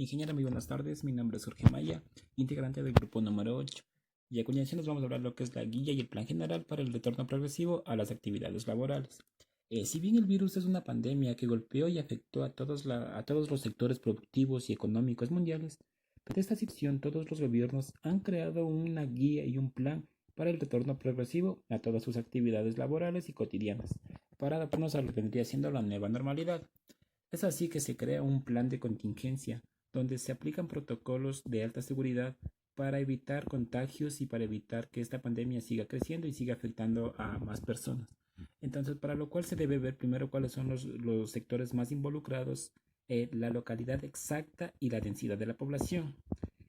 Ingeniera, muy buenas tardes. Mi nombre es Jorge Maya, integrante del grupo número 8. Y a continuación nos vamos a hablar de lo que es la guía y el plan general para el retorno progresivo a las actividades laborales. Si bien el virus es una pandemia que golpeó y afectó a todos los sectores productivos y económicos mundiales, de esta sección todos los gobiernos han creado una guía y un plan para el retorno progresivo a todas sus actividades laborales y cotidianas, para adaptarnos a lo que vendría siendo la nueva normalidad. Es así que se crea un plan de contingencia, donde se aplican protocolos de alta seguridad para evitar contagios y para evitar que esta pandemia siga creciendo y siga afectando a más personas. Entonces, para lo cual se debe ver primero cuáles son los sectores más involucrados, la localidad exacta y la densidad de la población.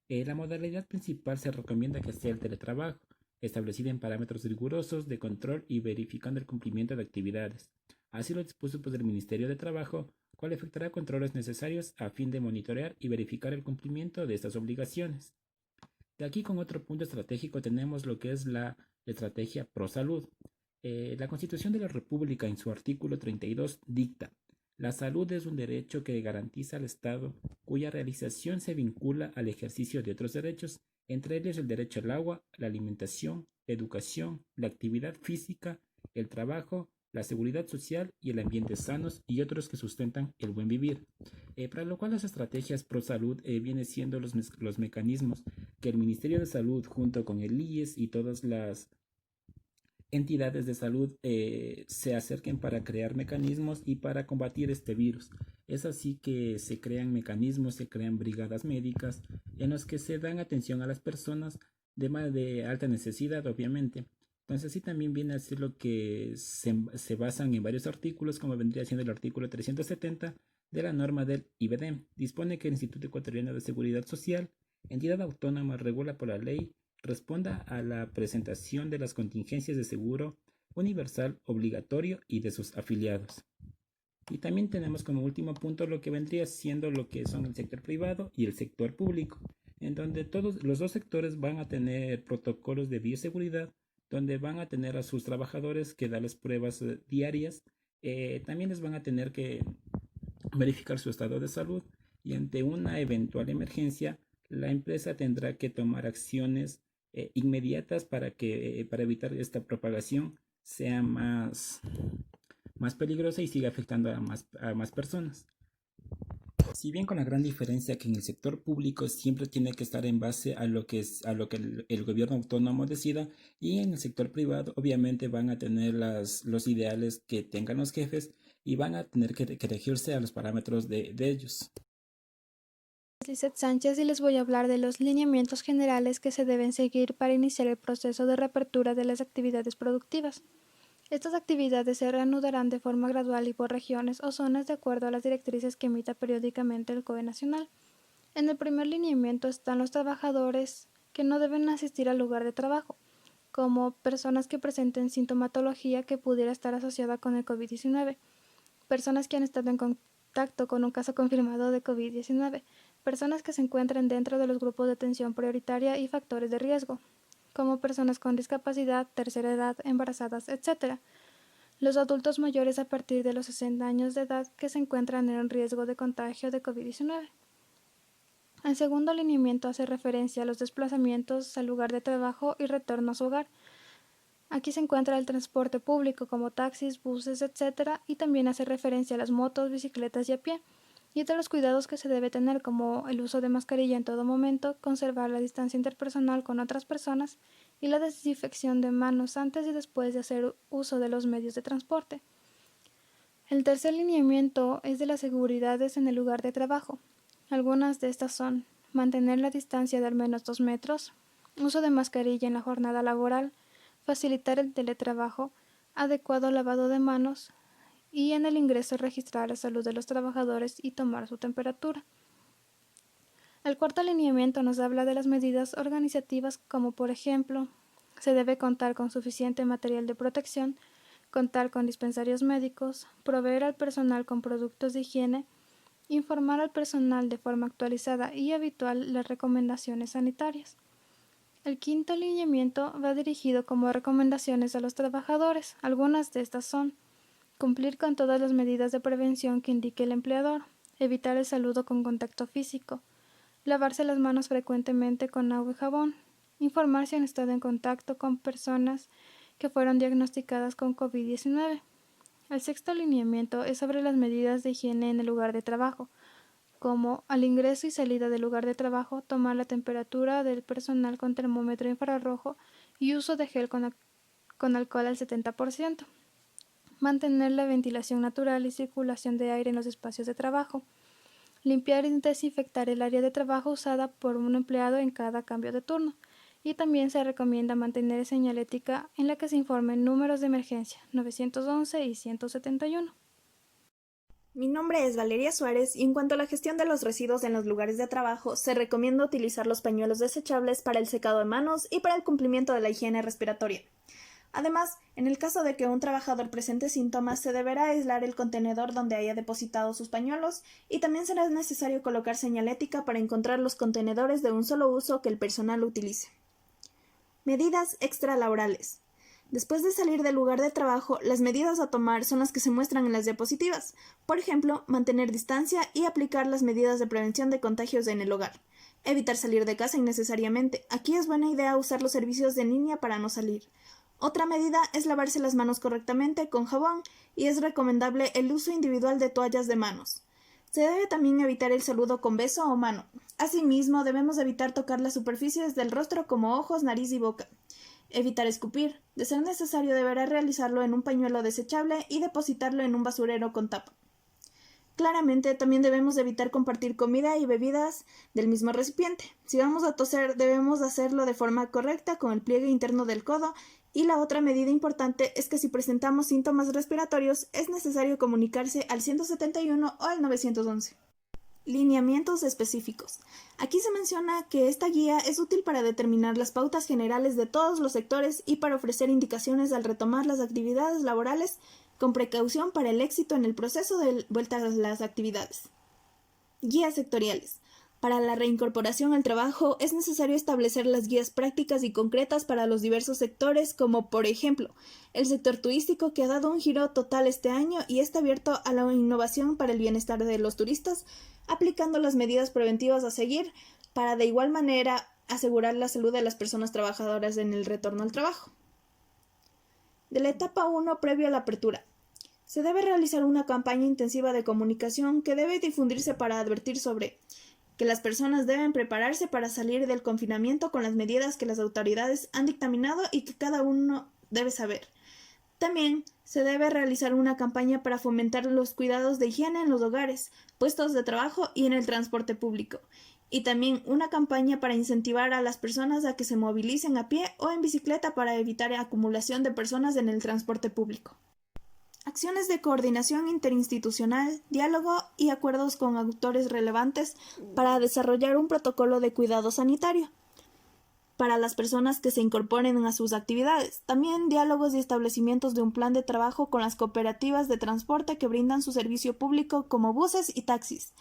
La modalidad principal se recomienda que sea el teletrabajo, establecido en parámetros rigurosos de control y verificando el cumplimiento de actividades. Así lo dispuso el Ministerio de Trabajo, cual efectuará controles necesarios a fin de monitorear y verificar el cumplimiento de estas obligaciones. De aquí con otro punto estratégico tenemos lo que es la estrategia ProSalud. La Constitución de la República en su artículo 32 dicta: la salud es un derecho que garantiza al Estado, cuya realización se vincula al ejercicio de otros derechos, entre ellos el derecho al agua, la alimentación, la educación, la actividad física, el trabajo, la seguridad social y el ambiente sanos y otros que sustentan el buen vivir. Para lo cual las estrategias pro salud vienen siendo los mecanismos que el Ministerio de Salud junto con el IES y todas las entidades de salud se acerquen para crear mecanismos y para combatir este virus. Es así que se crean mecanismos, se crean brigadas médicas en los que se dan atención a las personas de alta necesidad, obviamente. Entonces, sí también viene a ser lo que se basan en varios artículos, como vendría siendo el artículo 370 de la norma del IBEDEM. Dispone que el Instituto Ecuatoriano de Seguridad Social, entidad autónoma, regula por la ley, responda a la presentación de las contingencias de seguro universal obligatorio y de sus afiliados. Y también tenemos como último punto lo que vendría siendo lo que son el sector privado y el sector público, en donde todos los dos sectores van a tener protocolos de bioseguridad, donde van a tener a sus trabajadores que darles pruebas diarias, también les van a tener que verificar su estado de salud y ante una eventual emergencia la empresa tendrá que tomar acciones inmediatas para evitar esta propagación sea más peligrosa y siga afectando a más personas. Si bien con la gran diferencia que en el sector público siempre tiene que estar en base a lo que el gobierno autónomo decida, y en el sector privado obviamente van a tener los ideales que tengan los jefes y van a tener que regirse a los parámetros de ellos. Lizeth Sánchez y les voy a hablar de los lineamientos generales que se deben seguir para iniciar el proceso de reapertura de las actividades productivas. Estas actividades se reanudarán de forma gradual y por regiones o zonas de acuerdo a las directrices que emita periódicamente el COE nacional. En el primer lineamiento están los trabajadores que no deben asistir al lugar de trabajo, como personas que presenten sintomatología que pudiera estar asociada con el COVID-19, personas que han estado en contacto con un caso confirmado de COVID-19, personas que se encuentren dentro de los grupos de atención prioritaria y factores de riesgo, como personas con discapacidad, tercera edad, embarazadas, etc. Los adultos mayores a partir de los 60 años de edad que se encuentran en riesgo de contagio de COVID-19. El segundo lineamiento hace referencia a los desplazamientos al lugar de trabajo y retorno a su hogar. Aquí se encuentra el transporte público como taxis, buses, etc. y también hace referencia a las motos, bicicletas y a pie, y de los cuidados que se debe tener como el uso de mascarilla en todo momento, conservar la distancia interpersonal con otras personas y la desinfección de manos antes y después de hacer uso de los medios de transporte. El tercer lineamiento es de las seguridades en el lugar de trabajo. Algunas de estas son: mantener la distancia de al menos 2 metros, uso de mascarilla en la jornada laboral, facilitar el teletrabajo, adecuado lavado de manos y en el ingreso registrar la salud de los trabajadores y tomar su temperatura. El cuarto lineamiento nos habla de las medidas organizativas como por ejemplo, se debe contar con suficiente material de protección, contar con dispensarios médicos, proveer al personal con productos de higiene, informar al personal de forma actualizada y habitual las recomendaciones sanitarias. El quinto lineamiento va dirigido como recomendaciones a los trabajadores. Algunas de estas son: cumplir con todas las medidas de prevención que indique el empleador, evitar el saludo con contacto físico, lavarse las manos frecuentemente con agua y jabón, informar si han estado en contacto con personas que fueron diagnosticadas con COVID-19. El sexto lineamiento es sobre las medidas de higiene en el lugar de trabajo, como al ingreso y salida del lugar de trabajo, tomar la temperatura del personal con termómetro infrarrojo y uso de gel con alcohol al 70%. Mantener la ventilación natural y circulación de aire en los espacios de trabajo. Limpiar y desinfectar el área de trabajo usada por un empleado en cada cambio de turno. Y también se recomienda mantener señalética en la que se informen números de emergencia 911 y 171. Mi nombre es Valeria Suárez y en cuanto a la gestión de los residuos en los lugares de trabajo, se recomienda utilizar los pañuelos desechables para el secado de manos y para el cumplimiento de la higiene respiratoria. Además, en el caso de que un trabajador presente síntomas, se deberá aislar el contenedor donde haya depositado sus pañuelos y también será necesario colocar señalética para encontrar los contenedores de un solo uso que el personal utilice. Medidas extralaborales. Después de salir del lugar de trabajo, las medidas a tomar son las que se muestran en las diapositivas. Por ejemplo, mantener distancia y aplicar las medidas de prevención de contagios en el hogar. Evitar salir de casa innecesariamente. Aquí es buena idea usar los servicios de línea para no salir. Otra medida es lavarse las manos correctamente con jabón y es recomendable el uso individual de toallas de manos. Se debe también evitar el saludo con beso o mano. Asimismo, debemos evitar tocar las superficies del rostro como ojos, nariz y boca. Evitar escupir. De ser necesario, deberá realizarlo en un pañuelo desechable y depositarlo en un basurero con tapa. Claramente, también debemos evitar compartir comida y bebidas del mismo recipiente. Si vamos a toser, debemos hacerlo de forma correcta con el pliegue interno del codo. Y la otra medida importante es que si presentamos síntomas respiratorios, es necesario comunicarse al 171 o al 911. Lineamientos específicos. Aquí se menciona que esta guía es útil para determinar las pautas generales de todos los sectores y para ofrecer indicaciones al retomar las actividades laborales con precaución para el éxito en el proceso de vuelta a las actividades. Guías sectoriales. Para la reincorporación al trabajo es necesario establecer las guías prácticas y concretas para los diversos sectores, como por ejemplo, el sector turístico, que ha dado un giro total este año y está abierto a la innovación para el bienestar de los turistas, aplicando las medidas preventivas a seguir para de igual manera asegurar la salud de las personas trabajadoras en el retorno al trabajo. De la etapa 1 previo a la apertura. Se debe realizar una campaña intensiva de comunicación que debe difundirse para advertir sobre que las personas deben prepararse para salir del confinamiento con las medidas que las autoridades han dictaminado y que cada uno debe saber. También se debe realizar una campaña para fomentar los cuidados de higiene en los hogares, puestos de trabajo y en el transporte público. Y también una campaña para incentivar a las personas a que se movilicen a pie o en bicicleta para evitar acumulación de personas en el transporte público. Acciones de coordinación interinstitucional, diálogo y acuerdos con actores relevantes para desarrollar un protocolo de cuidado sanitario para las personas que se incorporen a sus actividades. También diálogos y establecimientos de un plan de trabajo con las cooperativas de transporte que brindan su servicio público como buses y taxis.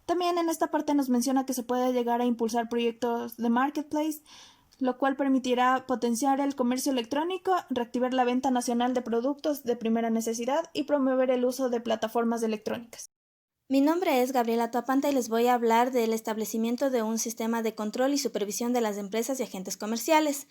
También en esta parte nos menciona que se puede llegar a impulsar proyectos de marketplace, lo cual permitirá potenciar el comercio electrónico, reactivar la venta nacional de productos de primera necesidad y promover el uso de plataformas electrónicas. Mi nombre es Gabriela Tuapanta y les voy a hablar del establecimiento de un sistema de control y supervisión de las empresas y agentes comerciales.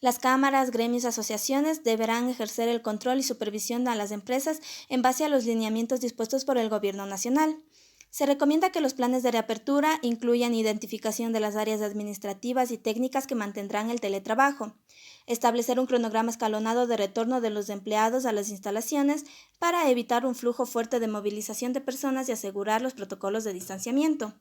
Las cámaras, gremios y asociaciones deberán ejercer el control y supervisión a las empresas en base a los lineamientos dispuestos por el Gobierno Nacional. Se recomienda que los planes de reapertura incluyan identificación de las áreas administrativas y técnicas que mantendrán el teletrabajo, establecer un cronograma escalonado de retorno de los empleados a las instalaciones para evitar un flujo fuerte de movilización de personas y asegurar los protocolos de distanciamiento.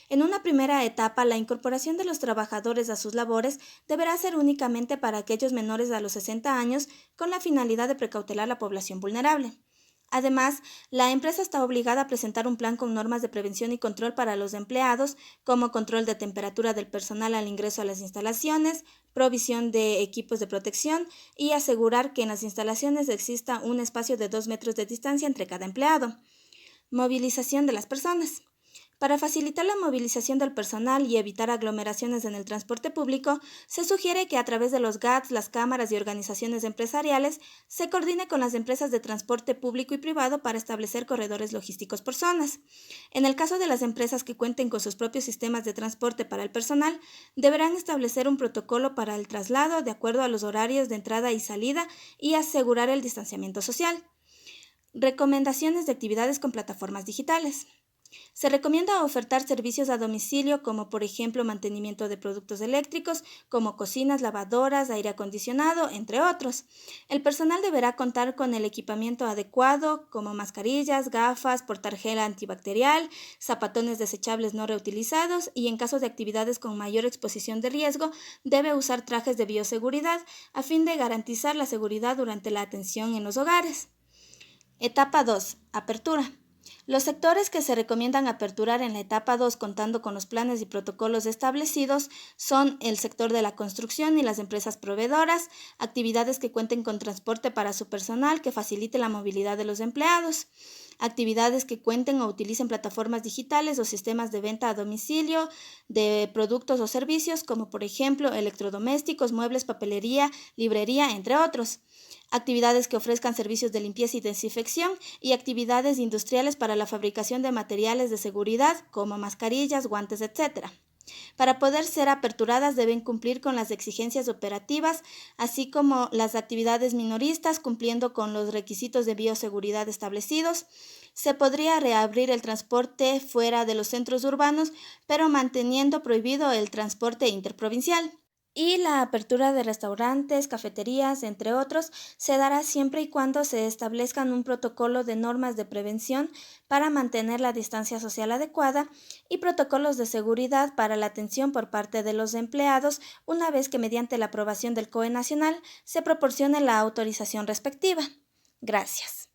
En una primera etapa, la incorporación de los trabajadores a sus labores deberá ser únicamente para aquellos menores a los 60 años con la finalidad de precautelar la población vulnerable. Además, la empresa está obligada a presentar un plan con normas de prevención y control para los empleados, como control de temperatura del personal al ingreso a las instalaciones, provisión de equipos de protección y asegurar que en las instalaciones exista un espacio de 2 metros de distancia entre cada empleado. Movilización de las personas. Para facilitar la movilización del personal y evitar aglomeraciones en el transporte público, se sugiere que a través de los GATS, las cámaras y organizaciones empresariales, se coordine con las empresas de transporte público y privado para establecer corredores logísticos por zonas. En el caso de las empresas que cuenten con sus propios sistemas de transporte para el personal, deberán establecer un protocolo para el traslado de acuerdo a los horarios de entrada y salida y asegurar el distanciamiento social. Recomendaciones de actividades con plataformas digitales. Se recomienda ofertar servicios a domicilio como por ejemplo mantenimiento de productos eléctricos como cocinas, lavadoras, aire acondicionado, entre otros. El personal deberá contar con el equipamiento adecuado como mascarillas, gafas, portargel antibacterial, zapatones desechables no reutilizados y en caso de actividades con mayor exposición de riesgo debe usar trajes de bioseguridad a fin de garantizar la seguridad durante la atención en los hogares. Etapa 2. Apertura. Los sectores que se recomiendan aperturar en la etapa 2 contando con los planes y protocolos establecidos son el sector de la construcción y las empresas proveedoras, actividades que cuenten con transporte para su personal que facilite la movilidad de los empleados, actividades que cuenten o utilicen plataformas digitales o sistemas de venta a domicilio de productos o servicios como por ejemplo electrodomésticos, muebles, papelería, librería, entre otros. Actividades que ofrezcan servicios de limpieza y desinfección y actividades industriales para la fabricación de materiales de seguridad como mascarillas, guantes, etc. Para poder ser aperturadas deben cumplir con las exigencias operativas, así como las actividades minoristas cumpliendo con los requisitos de bioseguridad establecidos. Se podría reabrir el transporte fuera de los centros urbanos, pero manteniendo prohibido el transporte interprovincial. Y la apertura de restaurantes, cafeterías, entre otros, se dará siempre y cuando se establezcan un protocolo de normas de prevención para mantener la distancia social adecuada y protocolos de seguridad para la atención por parte de los empleados una vez que mediante la aprobación del COE nacional se proporcione la autorización respectiva. Gracias.